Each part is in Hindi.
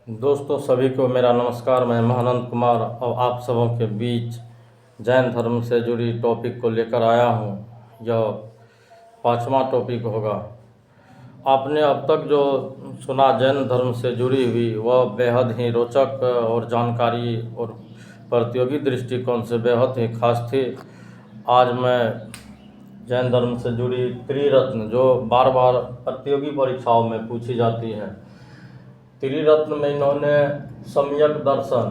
दोस्तों सभी को मेरा नमस्कार। मैं महानंद कुमार और आप सबों के बीच जैन धर्म से जुड़ी टॉपिक को लेकर आया हूँ। यह 5वां टॉपिक होगा। आपने अब तक जो सुना जैन धर्म से जुड़ी हुई वह बेहद ही रोचक और जानकारी और प्रतियोगी दृष्टिकोण से बेहद ही खास थी। आज मैं जैन धर्म से जुड़ी त्रिरत्न जो बार बार प्रतियोगी परीक्षाओं में पूछी जाती है, त्रिरत्न में इन्होंने सम्यक दर्शन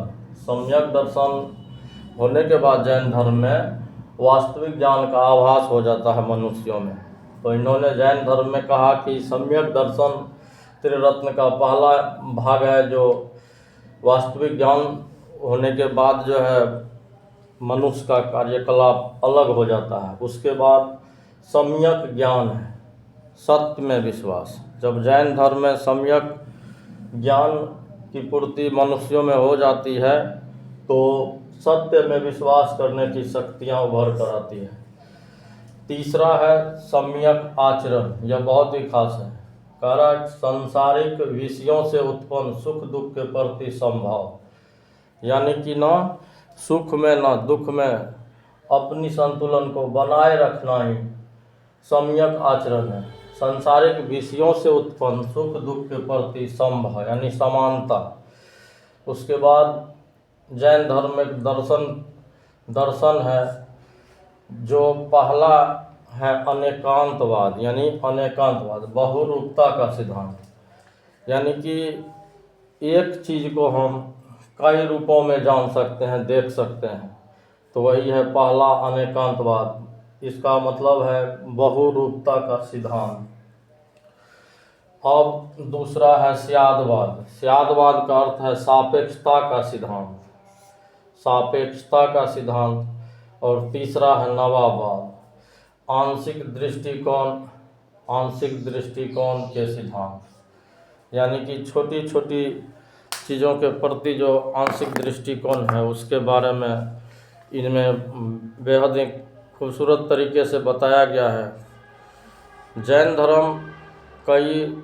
होने के बाद जैन धर्म में वास्तविक ज्ञान का आभास हो जाता है मनुष्यों में। तो इन्होंने जैन धर्म में कहा कि सम्यक दर्शन त्रिरत्न का पहला भाग है, जो वास्तविक ज्ञान होने के बाद जो है मनुष्य का कार्यकलाप अलग हो जाता है। उसके बाद सम्यक ज्ञान है, सत्य में विश्वास। जब जैन धर्म में सम्यक ज्ञान की पूर्ति मनुष्यों में हो जाती है तो सत्य में विश्वास करने की शक्तियाँ उभर कर आती है। तीसरा है सम्यक आचरण। यह बहुत ही खास है। कह रहा है सांसारिक विषयों से उत्पन्न सुख दुख के प्रति समभाव, यानी कि न सुख में न दुख में अपनी संतुलन को बनाए रखना ही सम्यक आचरण है। सांसारिक विषयों से उत्पन्न सुख दुख के प्रति समभाव यानी समानता। उसके बाद जैन धर्म में दर्शन है जो पहला है अनेकांतवाद, यानी अनेकांतवाद बहुरूपता का सिद्धांत, यानी कि एक चीज़ को हम कई रूपों में जान सकते हैं, देख सकते हैं। तो वही है पहला अनेकांतवाद। इसका मतलब है बहुरूपता का सिद्धांत। अब दूसरा है स्यादवाद। स्यादवाद का अर्थ है सापेक्षता का सिद्धांत। और तीसरा है नवावाद, आंशिक दृष्टिकोण के सिद्धांत, यानी कि छोटी छोटी चीज़ों के प्रति जो आंशिक दृष्टिकोण है उसके बारे में इनमें बेहद ही खूबसूरत तरीके से बताया गया है। जैन धर्म कई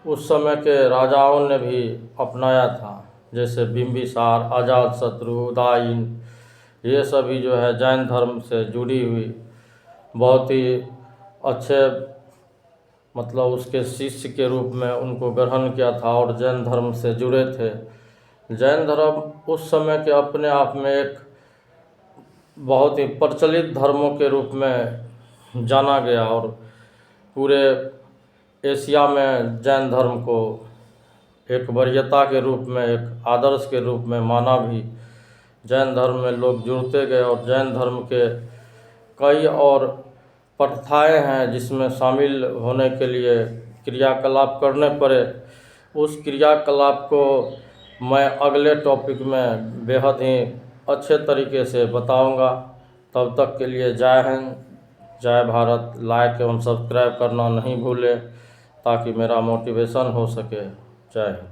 उस समय के राजाओं ने भी अपनाया था, जैसे बिंबिसार, अजातशत्रु, उदयन। ये सभी जो है जैन धर्म से जुड़ी हुई बहुत ही अच्छे मतलब उसके शिष्य के रूप में उनको ग्रहण किया था और जैन धर्म से जुड़े थे। जैन धर्म उस समय के अपने आप में एक बहुत ही प्रचलित धर्मों के रूप में जाना गया और पूरे एशिया में जैन धर्म को एक वरीयता के रूप में, एक आदर्श के रूप में माना भी। जैन धर्म में लोग जुड़ते गए और जैन धर्म के कई और प्रथाएं हैं जिसमें शामिल होने के लिए क्रियाकलाप करने पड़े। उस क्रियाकलाप को मैं अगले टॉपिक में बेहद ही अच्छे तरीके से बताऊंगा। तब तक के लिए जय हिंद, जय भारत। लाइक एवं सब्सक्राइब करना नहीं भूलें ताकि मेरा मोटिवेशन हो सके। जय हिंद।